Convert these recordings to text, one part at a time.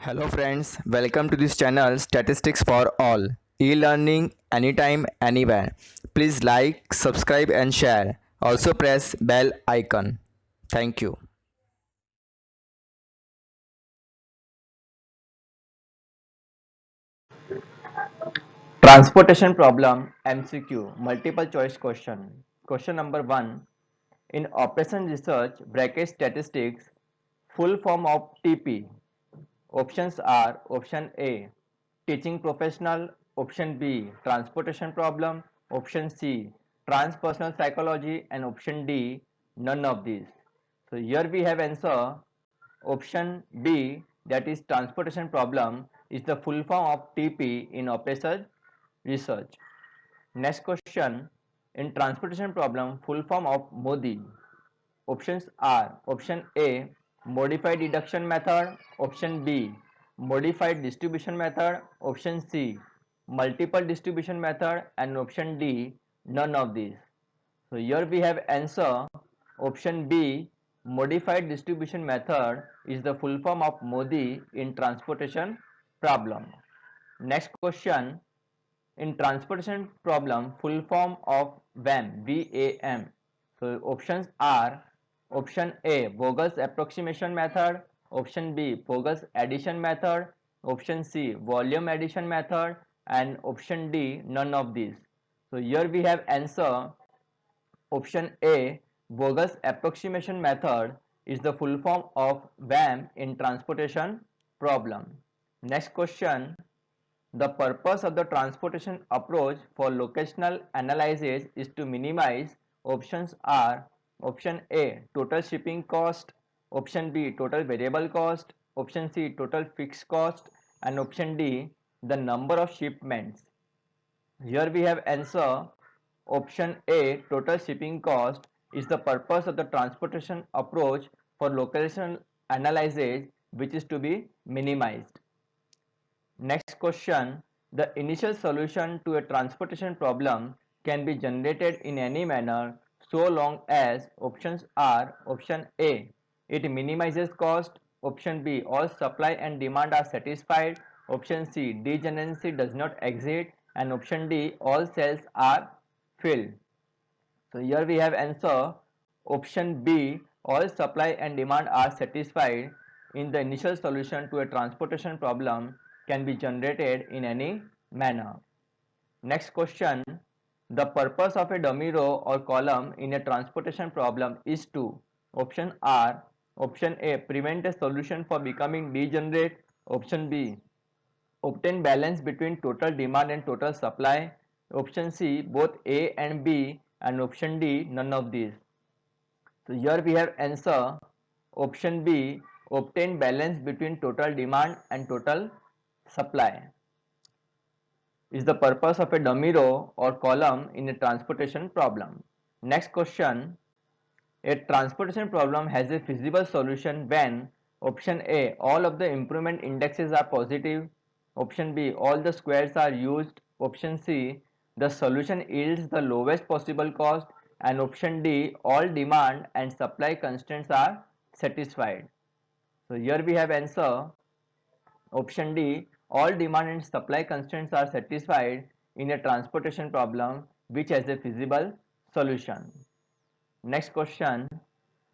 Hello friends, welcome to this channel Statistics for All. E-learning anytime, anywhere. Please like, subscribe and share. Also press bell icon. Thank you. Transportation problem MCQ multiple choice question. Question number 1. In operation research bracket statistics, full form of TP. Options are option A, teaching professional, option B, transportation problem, option C, transpersonal psychology, and option D, none of these. So here we have answer option B, that is transportation problem is the full form of TP in operation research. Next question, in transportation problem full form of MODI. Options are option A, modified deduction method, option B, modified distribution method, option C, multiple distribution method, and option D, none of these. So here we have answer option B, modified distribution method is the full form of MODI in transportation problem. Next question, in transportation problem full form of VAM. So options are option A, bogus approximation method, option B, bogus addition method, option C, volume addition method, and option D, none of these. So here we have answer option A, bogus approximation method is the full form of VAM in transportation problem. Next question, the purpose of the transportation approach for locational analysis is to minimize. Options are option A, total shipping cost, option B, total variable cost, option C, total fixed cost, and option D, the number of shipments. Here we have answer option A, total shipping cost is the purpose of the transportation approach for locational analysis which is to be minimized. Next question, the initial solution to a transportation problem can be generated in any manner so long as options are option A, it minimizes cost, option B, all supply and demand are satisfied, option C, degeneracy does not exist, and option D, all cells are filled. So here we have answer option B, all supply and demand are satisfied in the initial solution to a transportation problem can be generated in any manner. Next question, the purpose of a dummy row or column in a transportation problem is to option R, option A, prevent a solution for becoming degenerate, option B, obtain balance between total demand and total supply, option C, both A and B, and option D, none of these. So here we have answer option B, obtain balance between total demand and total supply is the purpose of a dummy row or column in a transportation problem. Next question, a transportation problem has a feasible solution when option A, all of the improvement indexes are positive, option B, all the squares are used, option C, the solution yields the lowest possible cost, and option D, all demand and supply constraints are satisfied. So here we have answer option D, all demand and supply constraints are satisfied in a transportation problem which has a feasible solution. Next question,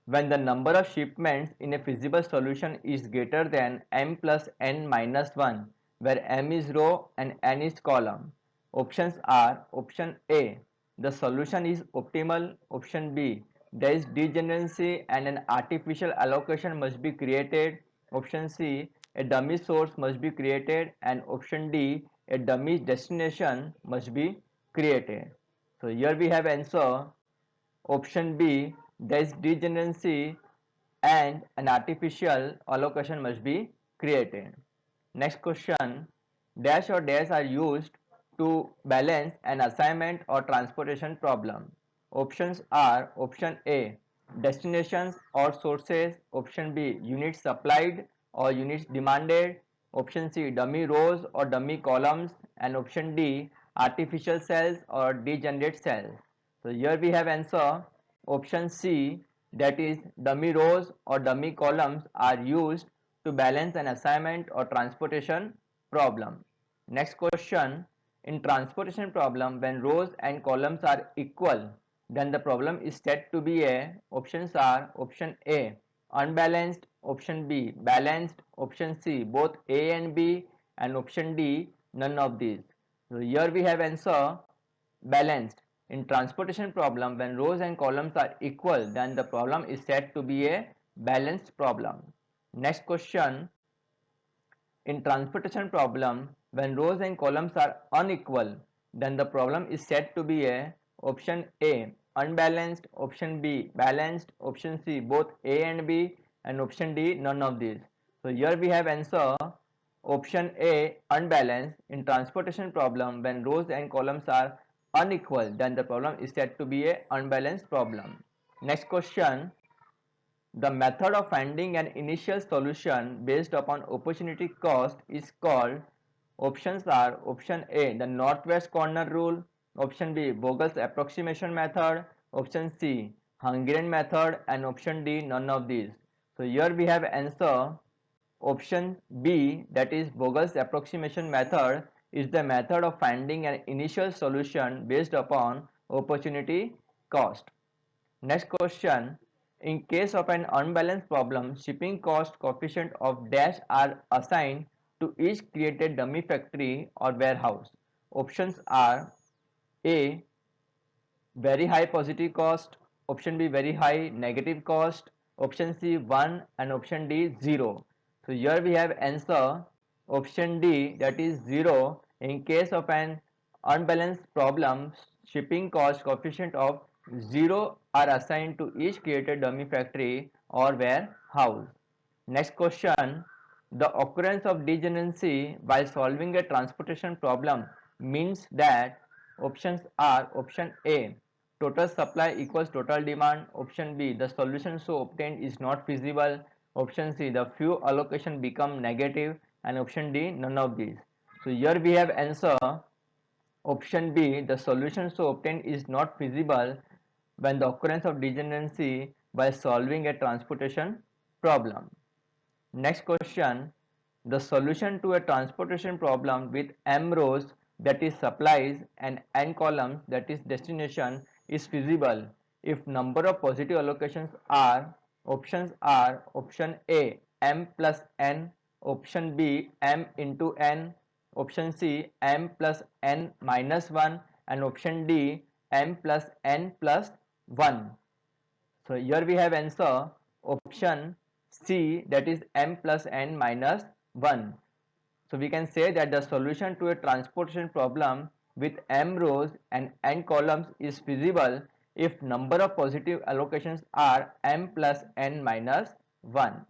when the number of shipments in a feasible solution is greater than m plus n minus 1, where m is row and n is column. Options are option A, the solution is optimal, option B, there is degeneracy and an artificial allocation must be created, option C, a dummy source must be created, and option D, a dummy destination must be created. So here we have answer option B, there is degeneracy and an artificial allocation must be created. Next question, dash or dash are used to balance an assignment or transportation problem. Options are option A, destinations or sources, option B, units supplied or units demanded, option C, dummy rows or dummy columns, and option D, artificial cells or degenerate cells. So here we have answer option C, that is dummy rows or dummy columns are used to balance an assignment or transportation problem. Next question. In transportation problem, when rows and columns are equal, then the problem is said to be a, options are option A, unbalanced, option B, balanced, option C, both A and B, and option D, none of these. So here we have answer balanced. In transportation problem, when rows and columns are equal, then the problem is said to be a balanced problem. Next question. In transportation problem, when rows and columns are unequal, then the problem is said to be a, option A, unbalanced, option B, balanced, option C, both A and B, and option D, none of these. So here we have answer option A, unbalanced. In transportation problem, when rows and columns are unequal, then the problem is said to be a unbalanced problem. Next question. The method of finding an initial solution based upon opportunity cost is called, options are option A, the northwest corner rule, option B, Vogel's approximation method, option C, Hungarian method, and option D, none of these. So here we have answer option B, that is Vogel's approximation method is the method of finding an initial solution based upon opportunity cost. Next question. In case of an unbalanced problem, shipping cost coefficient of dash are assigned to each created dummy factory or warehouse. Options are A, very high positive cost, option B, very high negative cost, option C, 1, and option D, 0. So here we have answer option D, that is 0. In case of an unbalanced problem, shipping cost coefficient of 0 are assigned to each created dummy factory or warehouse. Next question. The occurrence of degeneracy while solving a transportation problem means that, options are option A, total supply equals total demand, option B, the solution so obtained is not feasible, option C, the fuel allocation become negative, and option D, none of these. So here we have answer option B, the solution so obtained is not feasible when the occurrence of degeneracy by solving a transportation problem. Next question. The solution to a transportation problem with m rows, that is supplies, and n columns, that is destination, is feasible if number of positive allocations are, options are option A, m plus n, option B, m into n, option C, m plus n minus 1, and option D, m plus n plus 1. So here we have answer option C, that is m plus n minus 1. So we can say that the solution to a transportation problem with m rows and n columns is feasible if number of positive allocations are m plus n minus 1.